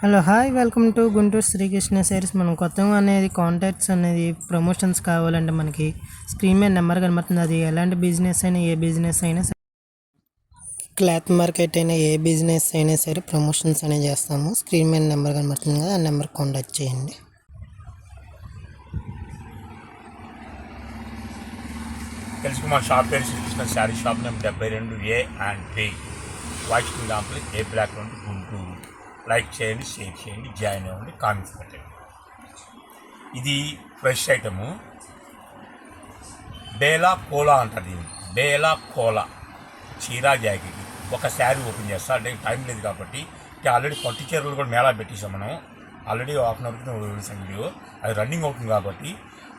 Hello hi welcome to Guntur Srikrishna sarees. మనం కొత్తగా అనేది కాంటాక్ట్స్ అనేది ప్రమోషన్స్ కావాలంటే మనకి స్క్రీన్ మీద నెంబర్ కనబడుతుంది. అది ఎలాంటి బిజినెస్ అయినా ఏ బిజినెస్ అయినా సరే, క్లాత్ మార్కెట్ అయినా ఏ బిజినెస్ అయినా సరే ప్రమోషన్స్ అనేవి చేస్తాము. స్క్రీన్ మీద నెంబర్ కనబడుతుంది కదా, ఆ నెంబర్ కాంటాక్ట్ చేయండి. తెలుసు మా షాప్ పేరు Srikrishna saree shop number 72A and B, washing complex, A block నుండి గుంటూరు. లైక్ చేయండి, షేర్ చేయండి, జాయిన్ అవ్వండి, కామెంట్స్ పెట్టండి. ఇది ఫ్రెష్ ఐటము, బేలా కోలా అంటారు దీన్ని. బేలా కోలా చీరా జాకెట్. ఒక శారీ ఓపెన్ చేస్తా అంటే టైం లేదు కాబట్టి, ఆల్రెడీ పట్టు చీరలు కూడా మేళా పెట్టేసాం మనం. ఆల్రెడీ హాఫ్ అన్ అవర్కి వేసాం వీడియో, అది రన్నింగ్ అవుతుంది కాబట్టి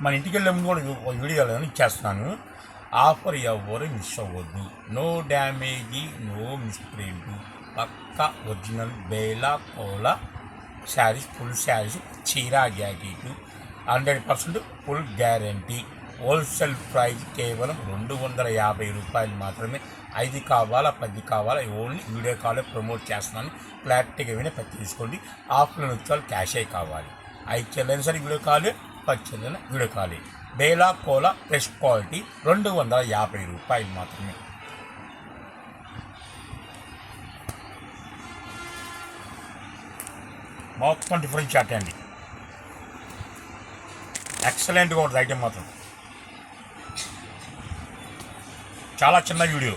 మన ఇంటికి వెళ్ళే ముందు కూడా వీడియో ఇచ్చేస్తున్నాను. ఆఫర్ ఎవరు మిస్ అవ్వద్దు. నో డ్యామేజీ, నో మిస్ప్రింట్, పక్కా ఒరిజినల్ బేలా కోలా శారీస్, ఫుల్ శారీస్, చీరా jacket 100% full guarantee. Wholesale price కేవలం 250 రూపాయలు మాత్రమే. 5 కావాలా 10 కావాలా, ఓన్లీ వీడియో కాలే ప్రమోట్ చేస్తున్నాను. క్లారిటీగా వినే ప్రతి తీసుకోండి. ఆఫ్లైన్ వచ్చే క్యాషే కావాలి. 5 చెల్లైనా సరే వీడియో కాలే, 10 చెల్లైనా వీడియో కాలే. బేలా కోలా ఫ్రెష్ క్వాలిటీ 250 రూపాయలు మాత్రమే. మొత్తం డిఫరెంట్ చాట్ అండి, ఎక్సలెంట్గా ఉంటుంది ఐటెం మాత్రం. చాలా చిన్న వీడియో.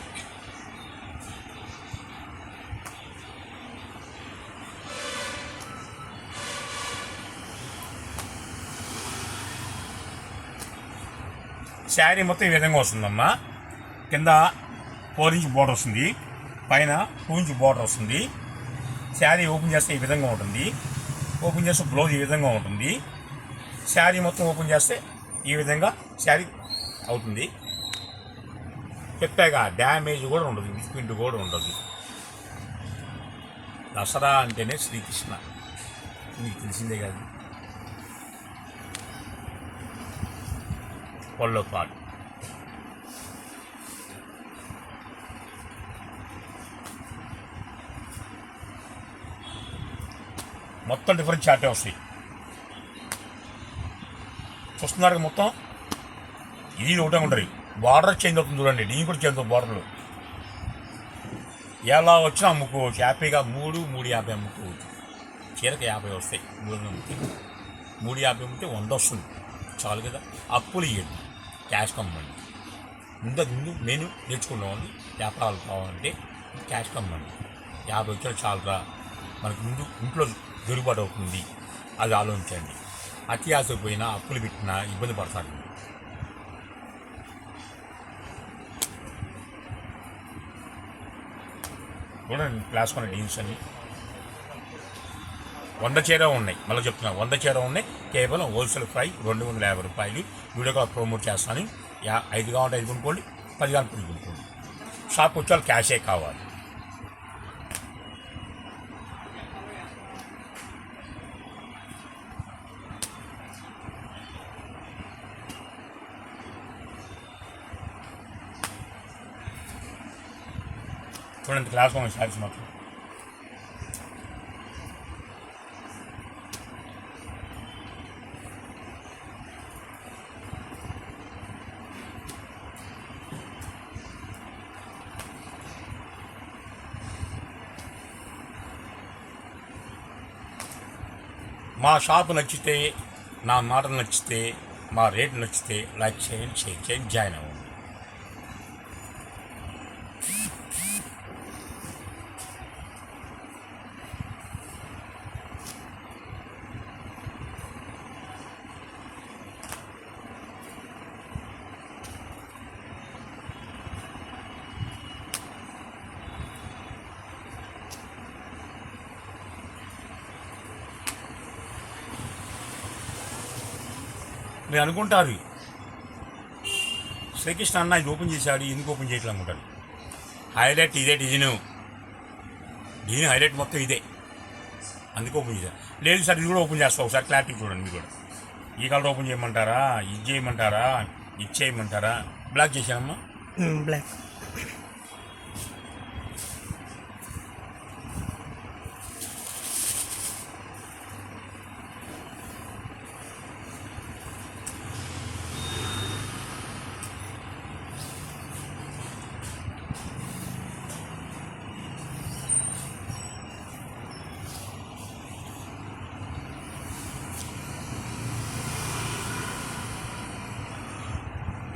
శారీ మొత్తం ఈ విధంగా వస్తుందమ్మా. కింద 4 ఇంచ్ బోర్డర్ వస్తుంది, పైన 2 ఇంచ్ బోర్డర్ వస్తుంది. శారీ ఓపెన్ చేస్తే ఈ విధంగా ఉంటుంది, ఓపెన్ చేస్తే బ్లౌజ్ ఈ విధంగా ఉంటుంది. శారీ మొత్తం ఓపెన్ చేస్తే ఈ విధంగా శారీ అవుతుంది. చెప్పాగా డ్యామేజ్ కూడా ఉండదు, మిస్ప్రింట్ కూడా ఉండదు. దసరా అంటేనే శ్రీకృష్ణ, మీకు తెలిసిందే కాదు. పళ్ళో పాటు మొత్తం డిఫరెంట్ చాటే వస్తాయి. చూస్తున్నారు మొత్తం ఇది ఒకటే ఉంటుంది. బార్డర్ చేంజ్ అవుతుంది చూడండి, దీని కూడా చేంజ్ అవుతుంది. బార్డర్లు ఎలా వచ్చినా అమ్ముకోవచ్చు హ్యాపీగా. 350 అమ్ముకోవచ్చు. చీరకి 50 వస్తాయి. 350 అమ్మితే 100 వస్తుంది, చాలు కదా. అప్పులు ఇవ్వండి, క్యాష్ కమ్మండి. ముందు నేను నేర్చుకున్నామండి. వ్యాపారాలు కావాలంటే క్యాష్ కమ్మండి. 50 వచ్చిన చాలురా, మనకు ముందు ఇంట్లో జరుగుబాటు అవుతుంది. అది ఆలోచించండి. అతి ఆశపోయినా అప్పులు పెట్టినా ఇబ్బంది పడతాడు. కూడా క్లాస్ కొన్న డీల్స్ అన్ని 100 చీర ఉన్నాయి. మళ్ళీ చెప్తున్నా, 100 చీర ఉన్నాయి. కేవలం హోల్సేల్ ప్రైస్ 250 రూపాయలు. వీడియో కాల్ ప్రమోట్ చేస్తాను. 5 కావాలంటే 5 కొనుక్కోండి, 10 కావాలంటే 10 కొనుక్కోండి. షాప్ వచ్చే క్యాషే కావాలి. చూడండి క్లాస్ ఉన్న శారీస్ మాత్రం మా షాపు నచ్చితే, నా మాటలు నచ్చితే, మా రేటు నచ్చితే లైక్ చేయండి, షేర్ చేయండి, జాయిన్ అవ్వండి. మీరు అనుకుంటారు శ్రీకృష్ణ అన్న ఇది ఓపెన్ చేశాడు, ఎందుకు ఓపెన్ చేయట్లేదు అనుకుంటారు. హైలైట్ ఇదే డిజైన్, హైలైట్ మొత్తం ఇదే, అందుకే ఓపెన్ చేశారు. లేదు సార్ ఇది కూడా ఓపెన్ చేస్తా, ఒకసారి క్లారిటీ చూడండి. మీరు కూడా ఈ కలర్ ఓపెన్ చేయమంటారా, ఇది చేయమంటారా, ఇది చేయమంటారా? బ్లాక్ చేశానమ్మా, బ్లాక్.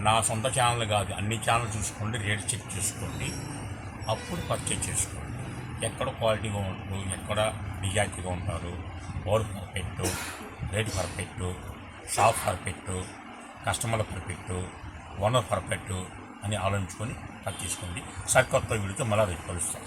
నా సొంత ఛానల్ కాదు, అన్ని ఛానల్ చూసుకోండి, రేట్ చెక్ చేసుకోండి, అప్పుడు పర్చేజ్ చేసుకోండి. ఎక్కడ క్వాలిటీగా ఉంటారు, ఎక్కడ నిజాయితీగా ఉంటారు, over perfect, rate perfect, shop perfect, customer perfect, owner perfect అని ఆలోచించుకొని పర్చేసుకోండి. సరికొత్త వీడితో మళ్ళీ రేపు కలుస్తాం.